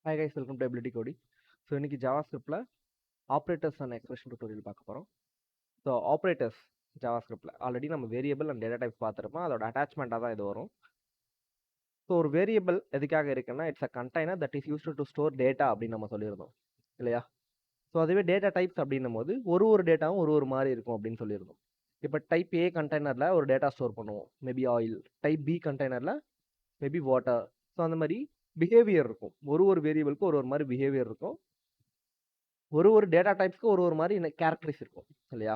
Hi guys, welcome to Ability Coding. So இன்னைக்கு ஜாவாஸ்கிரிப்டில் operators and expression tutorial பார்க்க போகிறோம். So operators ஜாவாஸ்கிரிப்டில் already நம்ம variable and data types பார்த்துருப்போம். அதோட அட்டாச்மெண்ட்டாக தான் இது வரும். ஸோ ஒரு வேரியபிள் எதுக்காக இருக்குன்னா it's a container that is used to store data அப்படின்னு நம்ம சொல்லியிருந்தோம் இல்லையா? ஸோ அதுவே டேட்டா டைப்ஸ் அப்படின்னும் போது ஒரு டேட்டாவும் ஒரு மாதிரி இருக்கும் அப்படின்னு சொல்லியிருந்தோம். இப்போ டைப் ஏ கண்டெய்னரில் ஒரு டேட்டா ஸ்டோர் பண்ணுவோம், மேபி ஆயில். டைப் பி கண்டெய்னரில் மேபி வாட்டர். ஸோ அந்த மாதிரி பிஹேவியர் இருக்கும். ஒரு வேரியபிளுக்கு ஒரு மாதிரி பிஹேவியர் இருக்கும். ஒரு டேட்டா டைப்ஸ்க்கு ஒரு மாதிரி கேரக்டரிஸ் இருக்கும் இல்லையா?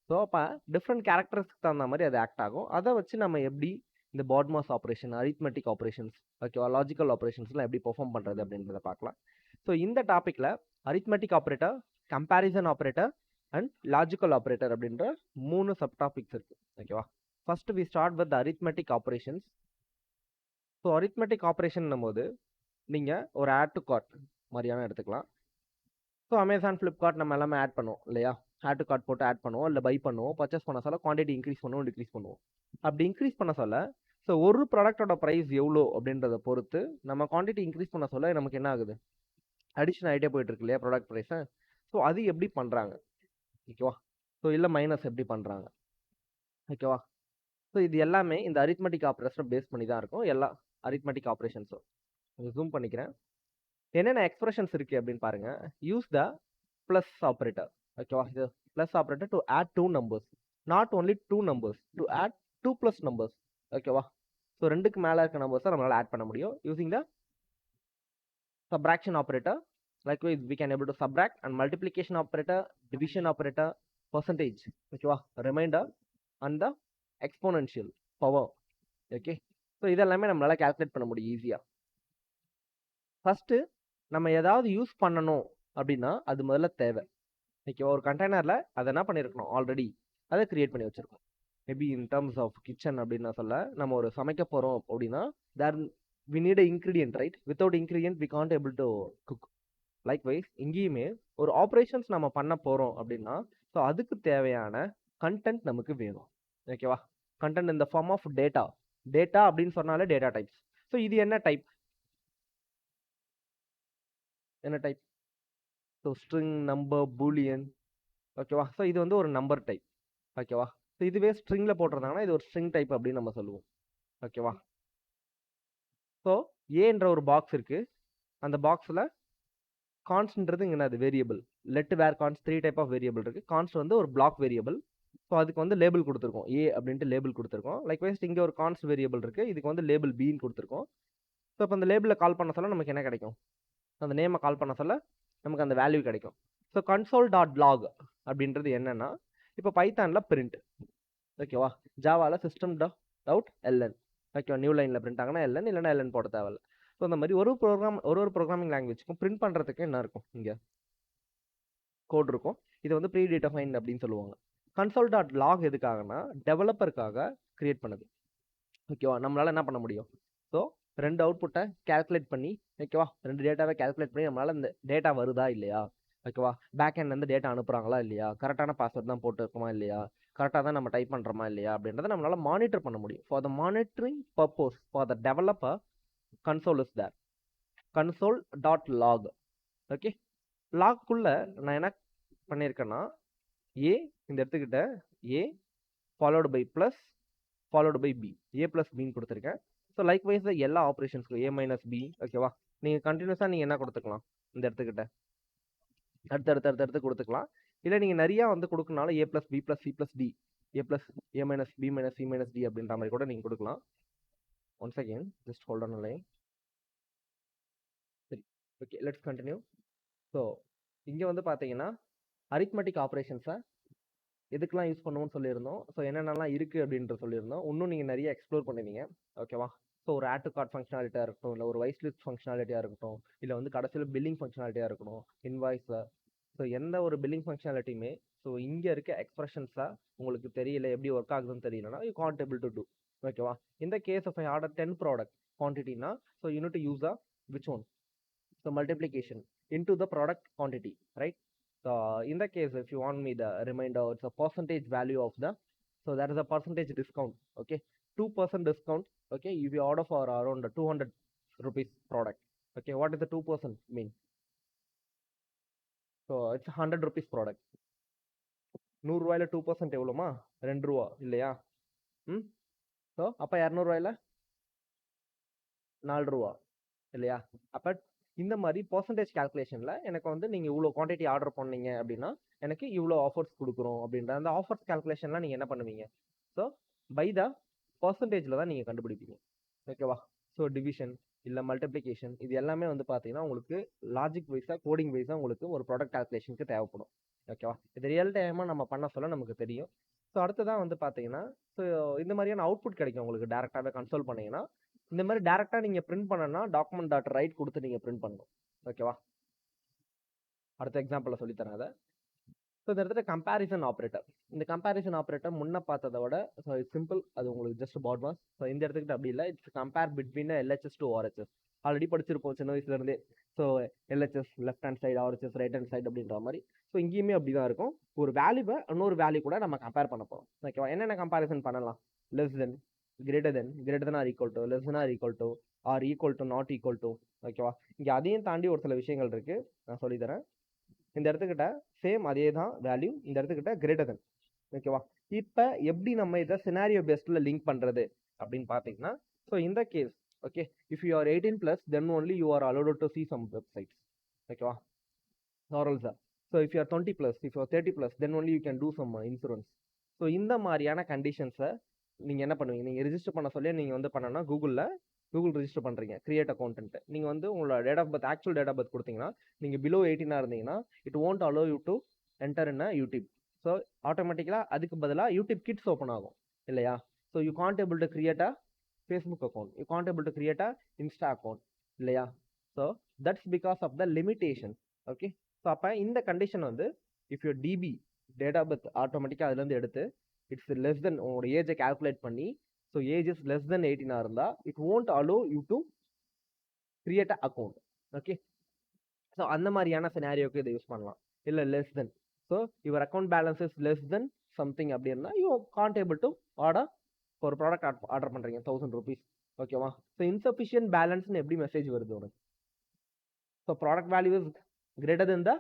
ஸோ அப்போ டிஃப்ரெண்ட் கேரக்டர்ஸ்க்கு தகுந்த மாதிரி அது ஆக்ட் ஆகும். அதை வச்சு நம்ம எப்படி இந்த பாட்மாஸ் ஆப்ரேஷன், அரித்மெட்டிக் ஆப்ரேஷன்ஸ், ஓகேவா, லாஜிக்கல் ஆப்ரேஷன்ஸ்லாம் எப்படி பெர்ஃபார்ம் பண்ணுறது அப்படின்றத பார்க்கலாம். ஸோ இந்த டாப்பிக்கில் arithmetic operator, comparison operator and logical operator அப்படின்ற 3 சப் டாபிக்ஸ் இருக்குது. ஓகேவா? First we start with arithmetic operations. So arithmetic operation போது நீங்கள் ஒரு ஆட் டு கார்ட் மாதிரியான எடுத்துக்கலாம். ஸோ அமேசான், ஃப்ளிப்கார்ட் நம்ம எல்லாமே ஆட் பண்ணுவோம் இல்லையா? ஆட் டு கார்ட் போட்டு ஆட் பண்ணுவோம், இல்லை பை பண்ணுவோம், பர்ச்சேஸ் பண்ண சொல்ல குவான்டிட்டி இன்க்ரீஸ் பண்ணுவோம், டிக்ரீஸ் பண்ணுவோம். அப்படி இன்க்ரீஸ் பண்ண சொல்ல ஸோ ஒரு ப்ராடக்டோட ப்ரைஸ் எவ்வளோ அப்படின்றத பொறுத்து நம்ம குவான்டிட்டி இன்க்ரீஸ் பண்ண சொல்ல நமக்கு என்ன ஆகுது, அடிஷன் ஆகிட்டே போயிட்டு இருக்கு இல்லையா ப்ராடக்ட் ப்ரைஸை. ஸோ அது எப்படி பண்ணுறாங்க, ஓகேவா? ஸோ இல்லை மைனஸ் எப்படி பண்ணுறாங்க, ஓகேவா? ஸோ இது எல்லாமே இந்த அரித்மெட்டிக் ஆப்ரேஷனை பேஸ் பண்ணி தான் இருக்கும் எல்லா அரித்மெட்டிக் ஆப்ரேஷன்ஸும். ஜூம் பண்ணிக்கிறேன். என்னென்ன எக்ஸ்பிரஷன்ஸ் இருக்கு அப்படின்னு பாருங்க. யூஸ் த பிளஸ் ஆப்ரேட்டர், ஓகேவா? இது plus operator to add 2 numbers, not only 2 numbers, to add 2 plus numbers, ஓகேவா? ஸோ 2க்கு மேலே இருக்க நம்பர்ஸை நம்மளால ஆட் பண்ண முடியும் using the subtraction operator. Likewise we can able to subtract and multiplication operator, division operator, percentage, ஓகேவா, remainder and the exponential power. Okay, so இதெல்லாமே நம்மளால கால்குலேட் பண்ண முடியும் ஈஸியாக. ஃபர்ஸ்ட் நம்ம ஏதாவது யூஸ் பண்ணணும் அப்படின்னா அது முதல்ல தேவை, ஓகேவா? ஒரு கண்டெய்னரில் அதை என்ன பண்ணியிருக்கணும், ஆல்ரெடி அதை கிரியேட் பண்ணி வச்சிருக்கோம். Maybe in terms of kitchen அப்படின்னு சொல்ல நம்ம ஒரு சமைக்க போகிறோம் அப்படின்னா there we need a ingredient, right? Without ingredient we can't able to cook. Likewise இங்கேயுமே ஒரு ஆப்ரேஷன்ஸ் நம்ம பண்ண போகிறோம் அப்படின்னா ஸோ அதுக்கு தேவையான கண்டென்ட் நமக்கு வேணும், ஓகேவா? கண்டென்ட் இந்த ஃபார்ம் ஆஃப் டேட்டா. டேட்டா அப்படின்னு சொன்னாலே டேட்டா டைப்ஸ். ஸோ இது என்ன டைப், என்ன type? So string, number, Boolean, ஓகேவா? ஸோ இது வந்து ஒரு நம்பர் டைப், ஓகேவா? ஸோ இதுவே ஸ்ட்ரிங்கில் போட்டிருந்தாங்கன்னா இது ஒரு ஸ்ட்ரிங் டைப் அப்படின்னு நம்ம சொல்லுவோம், ஓகேவா? ஸோ ஏன்ற ஒரு பாக்ஸ் இருக்குது. அந்த பாக்ஸில் கான்ஸ்ட்ன்றது இங்கே அது variable. Let var const 3 type of variable இருக்குது. கான்ஸ்ட் வந்து ஒரு பிளாக் வேரியபிள். ஸோ அதுக்கு வந்து லேபிள் கொடுத்துருக்கோம், ஏ அப்படின்ட்டு லேபிள் கொடுத்துருக்கோம். லைக்வைஸ் இங்கே ஒரு கான்ஸ்ட் வேரியபிள் இருக்குது, இதுக்கு வந்து லேபிள் பின்னு கொடுத்துருக்கோம். ஸோ இப்போ அந்த லேபிளில் கால் பண்ண சொல்ல நமக்கு என்ன கிடைக்கும், அந்த நேமை கால் பண்ண சொல்ல நமக்கு அந்த வேல்யூ கிடைக்கும். ஸோ console.log அப்படின்றது என்னன்னா இப்போ பைத்தானில் பிரிண்ட், ஓகேவா? ஜாவாவில் சிஸ்டம் டாட் எல்என், ஓகேவா? நியூ லைனில் பிரிண்ட் ஆகினா எல்என், இல்லைனா எல்என் போட தேவையில்ல. ஸோ அந்த மாதிரி ஒரு ப்ரோக்ராமிங் லாங்குவேஜ்க்கும் பிரிண்ட் பண்ணுறதுக்கு என்ன இருக்கும், இங்கே கோட் இருக்கும். இது வந்து ப்ரீ டிஃபைன்ட் அப்படின்னு சொல்லுவாங்க. console.log எதுக்காகனா டெவலப்பருக்காக கிரியேட் பண்ணுது, ஓகேவா? நம்மளால என்ன பண்ண முடியும், ஸோ 2 அவுட்புட்டை கேல்குலேட் பண்ணி, ஓகேவா, 2 டேட்டாவை கேல்குலேட் பண்ணி நம்மளால இந்த டேட்டா வருதா இல்லையா, ஓகேவா, பேக் எண்ட்லேருந்து டேட்டா அனுப்புகிறாங்களா இல்லையா, கரெக்டான பாஸ்வேர்ட் தான் போட்டுருக்கோமா இல்லையா, கரெக்டாக தான் நம்ம டைப் பண்ணுறோமா இல்லையா அப்படின்றத நம்மளால மானிட்டர் பண்ண முடியும். For the monitoring purpose for the developer console is there. console.log, okay. லாக்குள்ள நான் என்ன பண்ணியிருக்கேன்னா ஏ இந்த எடுத்துக்கிட்ட A followed by plus followed by B, A plus பின்னு கொடுத்துருக்கேன். ஸோ லைக்வைஸ் எல்லா ஆப்ரேஷன்ஸ்க்கும் ஏ மைனஸ் பி, ஓகேவா? நீங்கள் கண்டினியூஸாக நீங்கள் என்ன கொடுத்துக்கலாம், இந்த இடத்துக்கிட்ட அடுத்து கொடுத்துக்கலாம். இல்லை நீங்கள் நிறையா வந்து கொடுக்கனாலும் A plus B plus C plus D, A plus A minus B minus C minus D அப்படின்ற மாதிரி கூட நீங்கள் கொடுக்கலாம். One second, just hold on line. சரி, ஓகே, லெட்ஸ் கண்டினியூ. ஸோ இங்கே வந்து பார்த்தீங்கன்னா அரித்மெட்டிக் ஆப்ரேஷன்ஸை எதுக்கெல்லாம் யூஸ் பண்ணுவோம்னு சொல்லியிருந்தோம். ஸோ என்னென்னலாம் இருக்குது அப்படின்ற சொல்லியிருந்தோம். இன்னும் நீங்கள் நிறைய எக்ஸ்ப்ளோர் பண்ணுவீங்க, ஓகேவா? ஸோ ஒரு ஆட் டு கார்ட் ஃபங்க்ஷனாலிட்டியாக இருக்கட்டும், இல்லை ஒரு வைஸ் லிஸ்ட் ஃபங்க்ஷனாலிட்டியாக இருக்கட்டும், இல்லை வந்து கடைசியில் பில்லிங் ஃபங்க்ஷனாலிட்டியாக இருக்கணும், இன்வாய்ஸில். ஸோ எந்த ஒரு பில்லிங் ஃபங்க்ஷனாலிட்டியுமே ஸோ இங்கே இருக்க எக்ஸ்பிரஷன்ஸாக உங்களுக்கு தெரியல, எப்படி ஒர்க் ஆகுதுன்னு தெரியலனா you can't able to do, ஓகேவா? இந்த case of I order 10 product குவான்டிட்டினா so you need to use a which one, so multiplication into the product quantity, right? So in the case if you want me the remainder, it's a percentage value of the, so that is a percentage discount, okay? 2% discount, okay, if you order for around 200 rupees product, Okay, what is the 2% mean? So it's 100 rupees product. 100 ரூபாயில 2% எவ்வளோமா? 2 ரூபா இல்லையா? So அப்போ 200 ரூபாயில 4 ரூபா இல்லையா? அப்போ இந்த மாதிரி பர்சன்டேஜ் கால்குலேஷனில் எனக்கு வந்து நீங்கள் இவ்வளோ குவான்டிட்டி ஆர்டர் பண்ணீங்க அப்படின்னா எனக்கு இவ்வளோ ஆஃபர்ஸ் கொடுக்குறோம் அப்படின்ற அந்த ஆஃபர்ஸ் கால்குலேஷன்லாம் நீங்கள் என்ன பண்ணுவீங்க? ஸோ பை த பர்சன்டேஜில் தான் நீங்கள் கண்டுபிடிப்பீங்க. ஓகேவா? ஸோ டிவிஷன் இல்லை மல்டிப்ளிகேஷன் இது எல்லாமே வந்து பார்த்தீங்கன்னா உங்களுக்கு லாஜிக் வைஸாக கோடிங் வைஸாக உங்களுக்கு ஒரு ப்ராடக்ட் கால்குலேஷனுக்கு தேவைப்படும். ஓகேவா? இது ரியல் டைமாக நம்ம பண்ண சொல்ல நமக்கு தெரியும். ஸோ அடுத்ததான் வந்து பார்த்தீங்கன்னா ஸோ இந்த மாதிரியான அவுட்புட் கிடைக்கும் உங்களுக்கு டேரெக்டாகவே கன்சோல் பண்ணீங்கன்னா. இந்த மாதிரி டேரெக்டாக நீங்கள் பிரிண்ட் பண்ணனா டாக்குமெண்ட் டாட் ரைட் கொடுத்து நீங்கள் பிரிண்ட் பண்ணணும். ஓகேவா? அடுத்த எக்ஸாம்பிளில் சொல்லித்தரேன் அதை. ஸோ இந்த இடத்துல கம்பேரிசன் ஆப்ரேட்டர். இந்த கம்பேரிசன் ஆப்ரேட்டர் முன்ன பார்த்ததை விட ஸோ இட்ஸ் சிம்பிள். அது உங்களுக்கு ஜஸ்ட் பாட்மாஸ். ஸோ இந்த இடத்துக்கிட்ட அப்படி இல்லை. It's compare between LHS to RHS. Already படிச்சிருப்போம் சின்ன வயசுலேருந்தே. So LHS left hand side, RHS right hand side அப்படின்ற மாதிரி. ஸோ இங்கேயுமே அப்படி தான் இருக்கும். ஒரு வேல்யூவை இன்னொரு வேல்யூ கூட நம்ம கம்பேர் பண்ண போகிறோம். ஓகேவா? என்னென்ன கம்பேரிசன் பண்ணலாம்? Less than, greater than or equal to, less than or equal to, or equal to not equal to. ஓகேவா? இங்கே அதையும் தாண்டி ஒரு சில விஷயங்கள் இருக்குது, நான் சொல்லித்தரேன். இந்த இடத்துக்கிட்ட சேம் அதே தான் வேல்யூ, இந்த இடத்துக்கிட்ட கிரேட்டர் தென். ஓகேவா? இப்போ எப்படி நம்ம இதை சினாரியோ பேஸ்டில் லிங்க் பண்ணுறது அப்படின்னு பார்த்தீங்கன்னா, ஸோ இந்த case okay, if you are 18+, then only you are allowed to see some websites. ஓகேவா? Normal sir. So if you are 20+, if you are 30+, then only you can do some insurance. So இந்த மாதிரியான கண்டிஷன்ஸை நீங்கள் என்ன பண்ணுவீங்க? நீங்கள் register பண்ண சொல்லி நீங்கள் வந்து பண்ணனா கூகுள் ரிஜிஸ்டர் பண்ணுறீங்க, கிரியேட் அக்கௌண்ட்டு. நீங்கள் வந்து உங்களோட date of birth, actual date of birth கொடுத்தீங்கன்னா, நீங்கள் பிலோ 18 இருந்தீங்கன்னா it won't allow you to enter in a YouTube. So ஆட்டோமேட்டிக்கலாக அதுக்கு பதிலாக யூடியூப் கிட்ஸ் ஓப்பன் ஆகும் இல்லையா? So you can't able to create a Facebook account, you can't able to create a Insta account இல்லையா? So that's because of the limitation. Okay, so அப்போ இந்த condition வந்து if your DB date of birth ஆட்டோமேட்டிக்காக அதுலேருந்து எடுத்து it's less than உங்களோட ஏஜை calculate பண்ணி, so age is less than 18 இருந்தால் it won't allow you to create a account. Okay, so அந்த மாதிரியான சினாரியோக்கு இதை யூஸ் பண்ணலாம். இல்லை less than, so your account balance is less than something அப்படின்னா you can't able to order. ஒரு product order பண்ணுறீங்க 1000 rupees. ஓகேவா? ஸோ இன்சஃபிஷியன்ட் பேலன்ஸ்னு எப்படி மெசேஜ் வருது உனக்கு? So product value is greater then the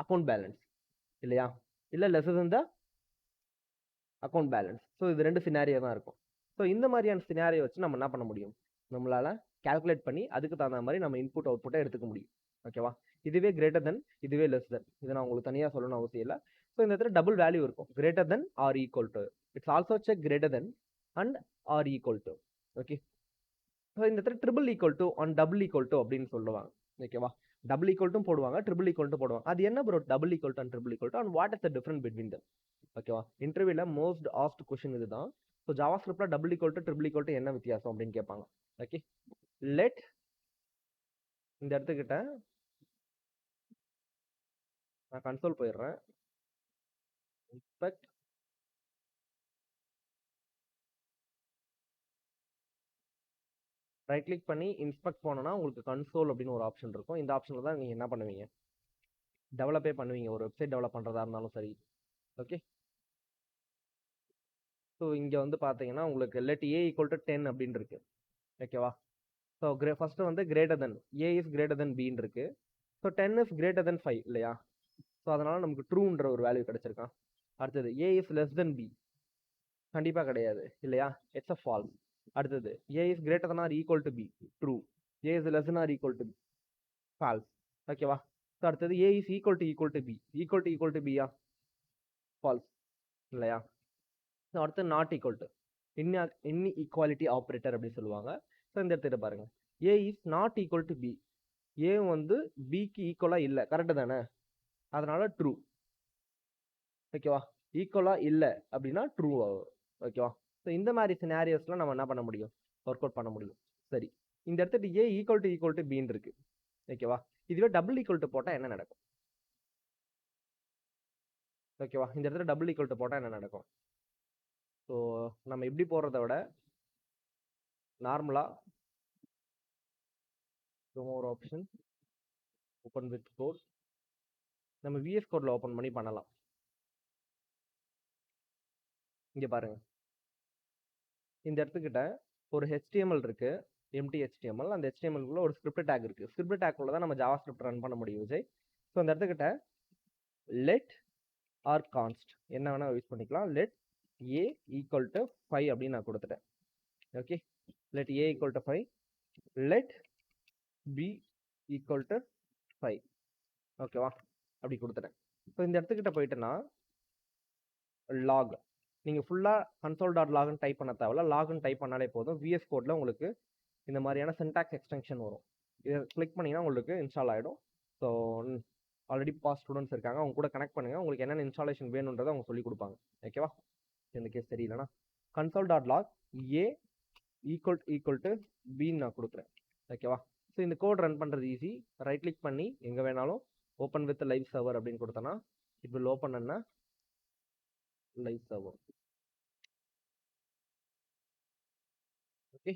account balance இல்லையா? இல்லை lesser then the account balance. So இது ரெண்டு சினாரியோ தான் இருக்கும். ஸோ இந்த மாதிரியான சினாரியோ வச்சு நம்ம என்ன பண்ண முடியும்? நம்மளால் கால்குலேட் பண்ணி அதுக்கு தகுந்த மாதிரி நம்ம இன்புட் அவுட்புட்டை எடுத்துக்க முடியும். ஓகேவா? இதுவே கிரேட்டர் தென், இதுவே லெஸ் தென். இதை நான் உங்களுக்கு தனியாக சொல்லணும்னு அவசியம் இல்லை. ஸோ இந்த இடத்துல டபுள் வேல்யூ இருக்கும், greater than or equal to. It's also check greater than and or equal to. Okay, so இந்த இடத்துல triple equal to and double equal to அப்படின்னு சொல்லுவாங்க. ஓகேவா? டபுள் ஈக்குவல் டு போடுவாங்க, ட்ரிபிள் ஈக்குவல் டு போடுவாங்க. அது என்ன bro double equal to and triple equal to and what is the difference between them? ஓகேவா? இன்டர்வியூல மோஸ்ட் ஆஸ்ட் கொஸ்டின் இதுதான். ஸோ ஜாவா ஸ்கிரிப்ட்ல double equal to triple equal to என்ன வித்தியாசம் அப்படின்னு கேட்பாங்க. ஓகே, லெட் இந்த இடத்துக்கிட்ட நான் கன்சோல் போயிடுறேன். இன்ஸ்பெக்ட், ரைட் கிளிக் பண்ணி இன்ஸ்பெக்ட் போனோம்னா உங்களுக்கு கன்சோல் அப்படின்னு ஒரு ஆப்ஷன் இருக்கும். இந்த ஆப்ஷனில் தான் நீங்கள் என்ன பண்ணுவீங்க? டெவலப்பே பண்ணுவீங்க. ஒரு வெப்சைட் டெவலப் பண்ணுறதா இருந்தாலும் சரி. ஓகே, ஸோ இங்கே வந்து பார்த்தீங்கன்னா உங்களுக்கு லெட் ஏ ஈக்குவல் டு 10 அப்படின்னு இருக்கு. ஓகேவா? ஸோ ஃபர்ஸ்ட் வந்து greater than, A is greater than பின்னு இருக்கு. ஸோ 10 இஸ் கிரேட்டர் தென் 5 இல்லையா? ஸோ அதனால நமக்கு ட்ரூன்ற ஒரு வேல்யூ கிடைச்சிருக்கான். அடுத்தது A is less than B, கண்டிப்பாக கிடையாது இல்லையா? It's a false. அடுத்தது A is greater than or equal to B, true. A is less than or equal to B, false. ஓகேவா? ஸோ அடுத்தது A is equal to B, equal to பியா, false இல்லையா? So அடுத்து not equal to, inequality operator அப்படின்னு சொல்லுவாங்க. So இந்த இடத்துல பாருங்க, A is not equal to B, A வந்து பிக்கு ஈக்குவலாக இல்லை, கரெக்டு தானே? அதனால ட்ரூ. ஓகேவா? ஈக்குவலாக இல்லை அப்படின்னா ட்ரூ ஆகும். ஓகேவா? ஸோ இந்த மாதிரி சினாரியோஸ்லாம் நம்ம என்ன பண்ண முடியும்? ஒர்க் அவுட் பண்ண முடியும். சரி, இந்த இடத்துல ஏ ஈக்குவல் டு பின்னு இருக்கு. ஓகேவா? இதுவே டபுள் ஈக்குவல் டு போட்டால் என்ன நடக்கும்? ஓகேவா? இந்த இடத்துல டபுள் ஈக்குவல் டு போட்டால் என்ன நடக்கும்? ஸோ நம்ம எப்படி போடுறத விட நார்மலாக ஒரு ஆப்ஷன் ஓப்பன் வித் கோட், நம்ம விஎஸ் கோடில் ஓப்பன் பண்ணி பண்ணலாம். இங்கே பாருங்க, இந்த இடத்துக்கிட்ட ஒரு HTML இருக்கு, எம்டி HTML. அந்த HTML-குள்ள ஒரு ஸ்கிரிப்ட் டேக் இருக்கு. ஸ்கிரிப்ட் டேக்குள்ள தான் நம்ம ஜாவா ஸ்கிரிப்ட் ரன் பண்ண முடியும் விஜய். ஸோ அந்த இடத்துக்கிட்ட let or const என்ன வேணா யூஸ் பண்ணிக்கலாம். let a equal to 5 அப்படின்னு நான் கொடுத்துட்டேன். Okay, let a equal to 5, let b equal to 5. ஓகேவா, அப்படி கொடுத்துட்டேன். ஸோ இந்த இடத்துக்கிட்ட போயிட்டுனா log நீங்க ஃபுல்லா console.logன்னு டைப் பண்ண தேவையில்ல. logன்னு டைப் பண்ணாலே போதும். VS கோட்ல உங்களுக்கு இந்த மாதிரியான சின்டாக்ஸ் எக்ஸ்டென்ஷன் வரும். இதை கிளிக் பண்ணீங்கன்னா உங்களுக்கு இன்ஸ்டால் ஆகிடும். ஸோ ஆல்ரெடி பாஸ் ஸ்டூடெண்ட்ஸ் இருக்காங்க, அவங்க கூட கனெக்ட் பண்ணுங்க. உங்களுக்கு என்னென்ன இன்ஸ்டாலேஷன் வேணுன்றதை அவங்க சொல்லி கொடுப்பாங்க. ஓகேவா, இந்த கேஸ் தெரியலனா console.log a equal to b நான் கொடுக்குறேன். ஓகேவா, ஸோ இந்த கோட் ரன் பண்ணுறது ஈஸி. ரைட் கிளிக் பண்ணி எங்கே வேணாலும் ஓப்பன் வித் லைவ் சர்வர் அப்படின்னு கொடுத்தோன்னா இட் வில் ஓப்பன் என்ன லைவ் சர்வர். ஓகே,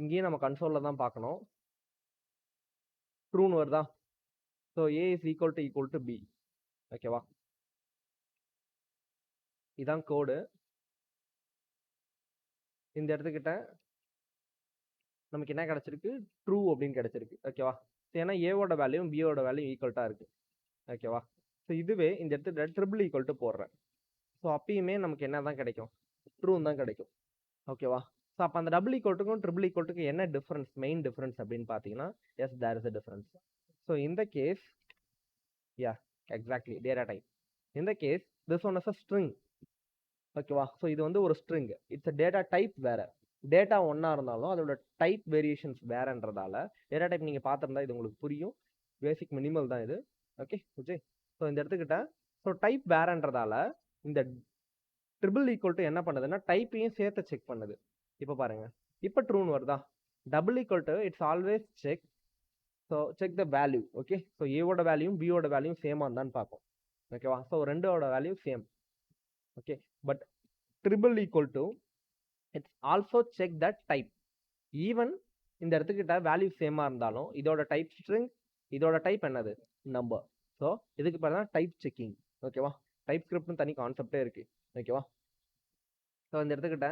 இங்கேயும் நம்ம கன்சோலில் தான் பார்க்கணும். ட்ரூன்னு வருதா? So a is equal to b. ஓகேவா, இதான் கோடு. இந்த இடத்துக்கிட்ட நமக்கு என்ன கிடைச்சிருக்கு? ட்ரூ அப்படின்னு கிடைச்சிருக்கு. ஓகேவா, ஏன்னா ஏவோட வேல்யூ பியோட வேல்யூ ஈக்குவல்ட்டாக இருக்கு. ஓகேவா, ஸோ இதுவே இந்த இடத்துல ட்ரிபிள் ஈக்குவல் டு போடுறேன். ஸோ அப்பயுமே நமக்கு என்ன தான் கிடைக்கும்? ட்ரூன்னு தான் கிடைக்கும். ஓகேவா, ஸோ அப்போ அந்த டபுள் ஈக்குவல்ட்டுக்கும் ட்ரிபிள் ஈக்குவல்ட்டுக்கும் என்ன டிஃபரன்ஸ், மெயின் டிஃபரன்ஸ் அப்படின்னு பார்த்தீங்கன்னா yes there is a difference. So இந்த case yeah exactly data type. இந்த case this one is a string. ஓகேவா, ஸோ இது வந்து ஒரு string. It's a data type வேற. டேட்டா ஒன்றா இருந்தாலும் அதோட டைப் வேரியேஷன்ஸ் வேறன்றதால டேட்டா டைப் நீங்கள் பார்த்துருந்தா இது உங்களுக்கு புரியும். பேசிக் மினிமல் தான் இது. ஓகே விஜய், ஸோ இந்த இடத்துக்கிட்ட ஸோ டைப் வேறன்றதால இந்த ட்ரிபிள் ஈக்குவல் டு என்ன பண்ணுதுன்னா டைப்பையும் சேர்த்து செக் பண்ணுது. இப்போ பாருங்க, இப்போ ட்ரூன்னு வருதா? Double equal to it's always check. So check the value. Okay, so ஏவோட வேல்யூயும் பியோட வேல்யூயும் சேமாக இருந்தான்னு பார்ப்போம். ஓகேவா, ஸோ ரெண்டோட value same. Okay, but triple equal to it's also check that type. Even இந்த இடத்துக்கிட்ட வேல்யூ சேமாக இருந்தாலும் இதோட டைப் ஸ்ட்ரிங், இதோட டைப் என்னது? நம்பர். ஸோ இதுக்கு பேர் தான் டைப் செக்கிங். ஓகேவா, டைப் ஸ்கிரிப்ட்னு தனி கான்செப்டே இருக்கு. ஓகேவா, ஸோ இந்த இடத்துக்கிட்ட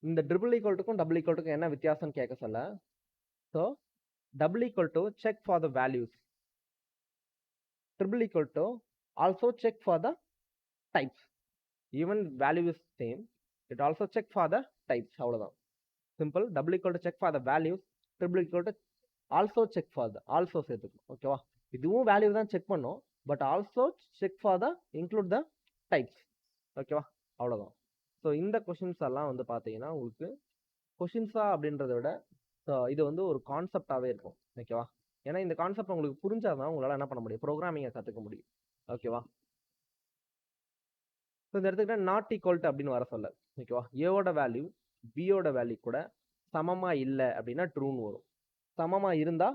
இந்த ட்ரிபிள் ஈக்குவல்ட்டுக்கும் டபுள் ஈக்குவல்ட்டுக்கும் என்ன வித்தியாசம்னு கேட்க சொல்ல. So double equal to check for the values, triple equal to also check for the types. Even value is same, it also check for the types. அவ்வளோதான், simple. Double equal to check for the values, triple equal to also check for the, also சேர்த்துக்கணும். ஓகேவா, இதுவும் value தான் check பண்ணும், but also check for the include the types. ஓகேவா, அவ்வளோதான். So இந்த questions எல்லாம் வந்து பார்த்தீங்கன்னா உங்களுக்கு கொஷின்ஸா அப்படின்றத விட இது வந்து ஒரு கான்செப்டாகவே இருக்கும். ஓகேவா, ஏன்னா இந்த கான்செப்ட் உங்களுக்கு புரிஞ்சாதான் உங்களால் என்ன பண்ண முடியும்? ப்ரோக்ராமிங்கை கற்றுக்க முடியும். ஓகேவா, ஸோ இந்த இடத்துக்கிட்ட நாட் ஈக்குவல் டு அப்படின்னு வர சொல்ல. ஓகேவா, ஏவோட வேல்யூ பியோட வேல்யூ கூட சமமா இல்லை அப்படின்னா ட்ரூன்னு வரும். சமமா இருந்தா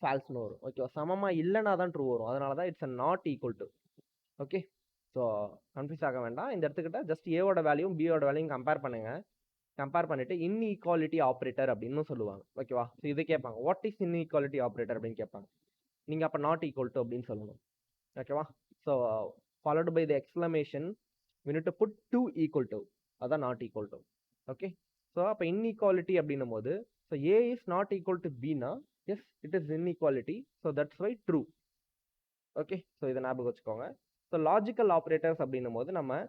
ஃபால்ஸ்னு வரும். ஓகேவா, சமமா இல்லைனா தான் ட்ரூ வரும். அதனால தான் it's a not equal to. Okay, so confuse ஆக வேண்டாம். இந்த இடத்துக்கிட்ட ஜஸ்ட் ஏவோட வேல்யூவும் பியோட வேல்யூவும் கம்பேர் பண்ணுங்க. கம்பேர் பண்ணிட்டு இன்இக்வாலிட்டி ஆப்ரேட்டர் அப்படின்னு சொல்லுவாங்க. ஓகேவா, ஸோ இது கேட்பாங்க, வாட் இஸ் இன்இக்வாலிட்டி ஆப்ரேட்டர் அப்படின்னு கேட்பாங்க. நீங்கள் அப்போ நாட் ஈக்குவல் டு அப்படின்னு சொல்லணும். ஓகேவா, so followed by the exclamation we need to put 2 equal to, அதான் not equal to. Okay, so அப்போ இன்இக்வாலிட்டி அப்படின்னும் போது so A is not equal to பின்னா yes it is inequality. So that's why true. Okay, so இதை ஞாபகம் வச்சுக்கோங்க. So logical operators அப்படின்னும் போது நம்ம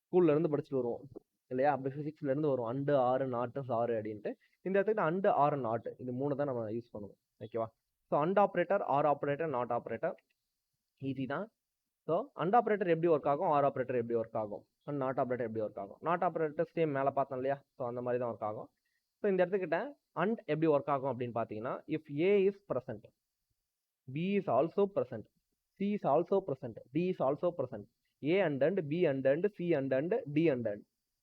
ஸ்கூல்ல இருந்து படிச்சுட்டு வருவோம் இல்லையா? அப்படி ஃபிசிக்ஸ்ல இருந்து வரும் அண்டு ஆறு நாட்டு ஆறு அப்படின்ட்டு. இந்த இடத்துக்கு அண்டு ஆறு நாட் இது மூணு தான் நம்ம யூஸ் பண்ணுவோம். ஓகேவா, so and operator, R operator, not operator easy தான். ஸோ அண்ட் ஆப்ரேட்டர் எப்படி ஒர்க் ஆகும், ஆர் ஆப்ரேட்டர் எப்படி ஒர்க் ஆகும், அண்ட் நாட் ஆப்ரேட்டர் எப்படி ஒர்க் ஆகும். நாட் ஆப்ரேட்டர் சேம் மேலே பார்த்தோம் இல்லையா? ஸோ அந்த மாதிரி தான் ஒர்க் ஆகும். ஸோ இந்த இடத்துக்கிட்ட அண்ட் எப்படி ஒர்க் ஆகும் அப்படின்னு பார்த்தீங்கன்னா, if A is present, B is also present, C is also present, D is also present, A and B and C and D and.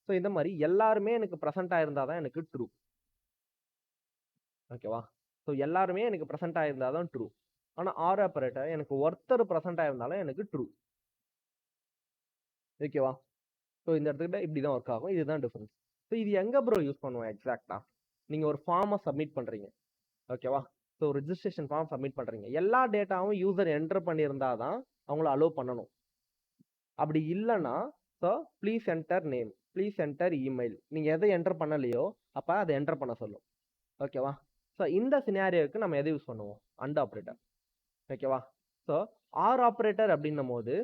So இந்த மாதிரி எல்லாருமே எனக்கு ப்ரெசென்ட் ஆயிருந்தால் தான் எனக்கு ட்ரூ. ஓகேவா, ஸோ எல்லாருமே எனக்கு ப்ரெசென்ட் ஆயிருந்தால் தான் ட்ரூ. ஆனால் ஆர் ஆப்ரேட்டர் எனக்கு ஒருத்தர் ப்ரெசென்ட் ஆயிருந்தாலும் எனக்கு ட்ரூ. ஓகேவா, ஸோ இந்த இடத்துக்கிட்ட இப்படி தான் ஒர்க் ஆகும். இதுதான் டிஃபரன்ஸ். ஸோ இது எங்கே ப்ரோ யூஸ் பண்ணுவோம் எக்ஸாக்டாக? நீங்கள் ஒரு ஃபார்மை சப்மிட் பண்ணுறீங்க. ஓகேவா, ஸோ ரிஜிஸ்ட்ரேஷன் ஃபார்ம் சப்மிட் பண்ணுறீங்க. எல்லா டேட்டாவும் யூசர் என்டர் பண்ணியிருந்தா தான் அவங்கள அலோவ் பண்ணணும். அப்படி இல்லைன்னா so please enter name, please enter email, நீங்கள் எதை என்டர் பண்ணலையோ அப்போ அதை என்டர் பண்ண சொல்லும். ஓகேவா? ஸோ இந்த சினாரியோவுக்கு நம்ம எதை யூஸ் பண்ணுவோம்? And operator. ஓகேவா? ஸோ ஆர் ஆப்ரேட்டர் அப்படின்னும் போது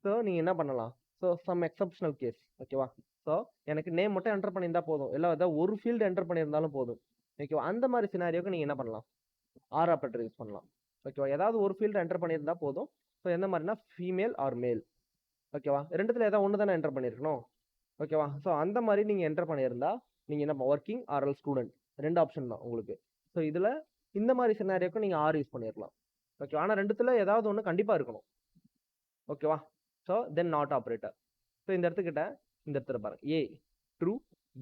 ஸோ நீங்கள் என்ன பண்ணலாம்? So some exceptional case. ஓகேவா? ஸோ எனக்கு நேம் மட்டும் என்டர் பண்ணியிருந்தா போதும், இல்லை ஏதாவது ஒரு ஃபீல்டு என்டர் பண்ணியிருந்தாலும் போதும். ஓகேவா? அந்த மாதிரி சினாரியோக்கு நீங்கள் என்ன பண்ணலாம்? ஆர் ஆப்ரேட்டர் யூஸ் பண்ணலாம். ஓகேவா? ஏதாவது ஒரு ஃபீல்டு என்டர் பண்ணியிருந்தா போதும். ஸோ எந்த மாதிரினா ஃபீமேல் ஆர் மேல். ஓகேவா? ரெண்டுத்தில் ஏதாவது ஒன்று தானே என்டர் பண்ணியிருக்கணும். ஓகேவா? ஸோ அந்த மாதிரி நீங்கள் என்டர் பண்ணியிருந்தா நீங்கள் என்ன ஒர்க்கிங் ஆர் ஸ்டூடெண்ட், 2 ஆப்ஷன் தான் உங்களுக்கு. ஸோ இதில் இந்த மாதிரி சினாரியோக்கு நீங்கள் ஆர் யூஸ் பண்ணிடலாம். ஓகேவா? ஆனால் ரெண்டுத்தில் ஏதாவது ஒன்று கண்டிப்பாக இருக்கணும். ஓகேவா? So then not operator. So இந்த இடத்துக்கிட்ட இந்த இடத்துல பாருங்க, ஏ ட்ரூ,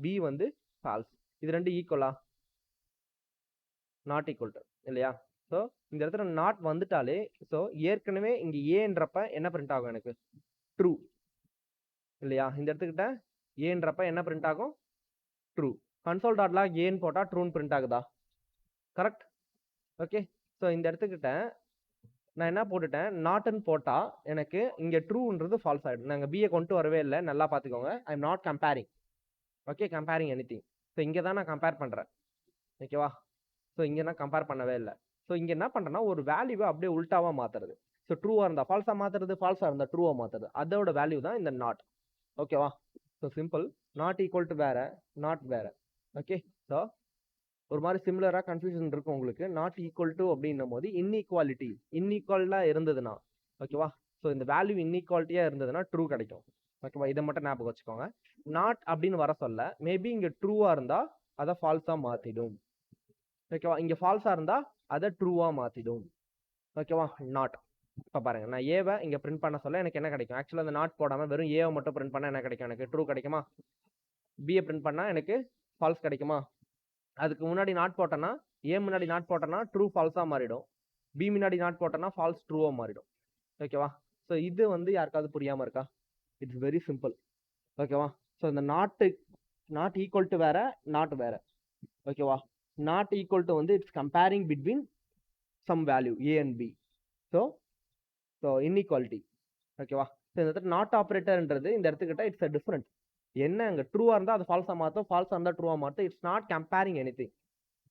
பி வந்து ஃபால்ஸ். இது ரெண்டு ஈக்குவலா? நாட் ஈக்குவல் டு இல்லையா? ஸோ இந்த இடத்துல நாட் வந்துட்டாலே ஸோ ஏற்கனவே இங்கே ஏன்றப்ப என்ன பிரிண்ட் ஆகும்? எனக்கு ட்ரூ இல்லையா? இந்த இடத்துக்கிட்ட ஏன்றப்ப என்ன பிரிண்ட் ஆகும்? ட்ரூ. கன்சோல் டாட் லாக் ஏன்னு போட்டால் ட்ரூன்னு பிரிண்ட் ஆகுதா? கரெக்ட். ஓகே. ஸோ இந்த இடத்துக்கிட்ட நான் என்ன போட்டுட்டேன்? நாட்னு போட்டால் எனக்கு இங்கே ட்ரூன்றது ஃபால்ஸ் ஆகிடும். நாங்கள் பிஏ கொண்டு வரவே இல்லை, நல்லா பார்த்துக்கோங்க. I am not comparing. Okay, comparing any thing. So இங்கே தான் நான் கம்பேர் பண்ணுறேன். ஓகேவா? ஸோ இங்கே நான் கம்பேர் பண்ணவே இல்லை. ஸோ இங்கே என்ன பண்ணுறேன்னா ஒரு வேல்யூவை அப்படியே உல்ட்டாவாக மாற்றுறது. ஸோ ட்ரூவாக இருந்தால் ஃபால்ஸாக மாற்றுறது, ஃபால்ஸாக இருந்தால் ட்ரூவாக மாற்றுறது. அதோட வேல்யூ தான் இந்த நாட். ஓகேவா? So simple. Not equal to வேற, நாட் வேற. ஓகே. ஸோ ஒரு மாதிரி சிமிலராக கன்ஃபியூஷன் இருக்கும் உங்களுக்கு. நாட் ஈக்குவல் டு அப்படின்னும் போது இன்இக்வாலிட்டி, இன்இக்வலாக இருந்ததுன்னா ஓகேவா? ஸோ இந்த வேல்யூ இன்இக்வாலிட்டியாக இருந்ததுன்னா ட்ரூ கிடைக்கும். ஓகேவா? இதை மட்டும் ஞாபகம் வச்சுக்கோங்க. நாட் அப்படின்னு வர சொல்ல மேபி இங்கே ட்ரூவாக இருந்தால் அதை ஃபால்ஸாக மாற்றிடும். ஓகேவா? இங்கே ஃபால்ஸாக இருந்தால் அதை ட்ரூவாக மாற்றிடும். ஓகேவா? நாட். இப்போ பாருங்க, நான் ஏவை இங்கே பிரிண்ட் பண்ண சொல்ல எனக்கு என்ன கிடைக்கும்? ஆக்சுவலாக அந்த நாட் போடாமல் வெறும் ஏவை மட்டும் பிரிண்ட் பண்ணால் என்ன கிடைக்கும்? எனக்கு ட்ரூ கிடைக்குமா? பிஏ பிரிண்ட் பண்ணால் எனக்கு ஃபால்ஸ் கிடைக்குமா? அதுக்கு முன்னாடி நாட் போட்டேன்னா, ஏ முன்னாடி நாட் போட்டேன்னா ட்ரூ ஃபால்ஸாக மாறிடும். பி முன்னாடி நாட் போட்டேன்னா ஃபால்ஸ் ட்ரூவாக மாறிடும். ஓகேவா? ஸோ இது வந்து யாருக்காவது புரியாமல் இருக்கா? It's very simple. ஓகேவா? ஸோ இந்த நாட் ஈக்குவல் டு வேற, நாட் வேற. ஓகேவா? நாட் ஈக்குவல் டு வந்து it's comparing between some value A and B. So inequality. ஓகேவா? ஸோ இந்த இடத்துல நாட் ஆப்ரேட்டர்ன்றது இந்த இடத்துக்கிட்ட இட்ஸ் அ டிஃப்ரெண்ட். என்ன அங்கே ட்ரூவாக இருந்தால் அது ஃபால்ஸாக மாற்றும், ஃபால்ஸாக இருந்தால் ட்ரூவாக மாற்றும். It's not comparing any thing.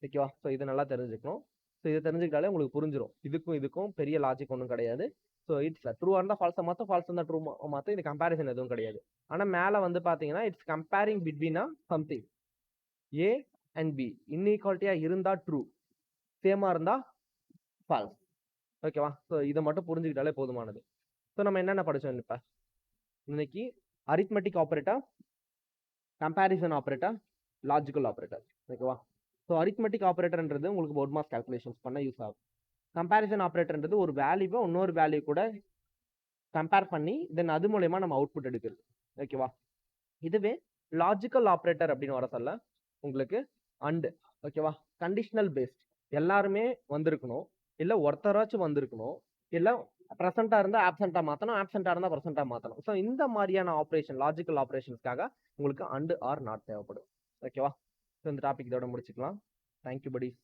ஓகேவா? ஸோ இது நல்லா தெரிஞ்சுக்கணும். ஸோ இதை தெரிஞ்சுக்கிட்டாலே உங்களுக்கு புரிஞ்சிடும். இதுக்கும் பெரிய லாஜிக் ஒன்றும் கிடையாது. ஸோ இட்ஸ் ட்ரூவாக இருந்தால் ஃபால்ஸாக மாற்றும், ஃபால்ஸ் இருந்தால் ட்ரூ மாற்றும். இது கம்பேரிசன் எதுவும் கிடையாது. ஆனால் மேலே வந்து பார்த்தீங்கன்னா இட்ஸ் கம்பேரிங் பிட்வீனா சம்திங் ஏ அண்ட் பி. இன்இக்வாலிட்டியாக இருந்தால் ட்ரூ, சேமாக இருந்தால் ஃபால்ஸ். ஓகேவா? ஸோ இதை மட்டும் புரிஞ்சுக்கிட்டாலே போதுமானது. ஸோ நம்ம என்னென்ன படித்தோம் இப்போ இன்னைக்கு? Arithmetic operator, comparison operator, logical operator. ஓகேவா? ஸோ அரித்மெட்டிக் ஆப்ரேட்டர்ன்றது உங்களுக்கு போர்ட் மாஸ் கால்குலேஷன்ஸ் பண்ண யூஸ் ஆகும். கம்பேரிசன் ஆப்ரேட்டர்ன்றது ஒரு வேல்யூவை இன்னொரு வேல்யூ கூட கம்பேர் பண்ணி தென் அது மூலயமா நம்ம அவுட்புட் எடுக்கிறது. ஓகேவா? இதுவே லாஜிக்கல் ஆப்ரேட்டர் அப்படின்னு வர சொல்ல உங்களுக்கு அண்டு. ஓகேவா? Conditional based. எல்லாருமே வந்திருக்கணும், இல்லை ஒருத்தராச்சும் வந்திருக்கணும், இல்லை ப்ரெசென்ட்டாக இருந்தால் ஆப்சென்ட்டாக மாற்றணும், ஆப்சென்ட்டாக இருந்தால் ப்ரெசென்ட்டாக மாற்றணும். ஸோ இந்த மாதிரியான ஆப்ரேஷன், லாஜிக்கல் ஆப்ரேஷன்ஸ்க்காக உங்களுக்கு அண்டு ஆர் நாட் தேவைப்படும். ஓகேவா? ஸோ இந்த டாபிக் இதோட முடிச்சுக்கலாம். Thank you buddies.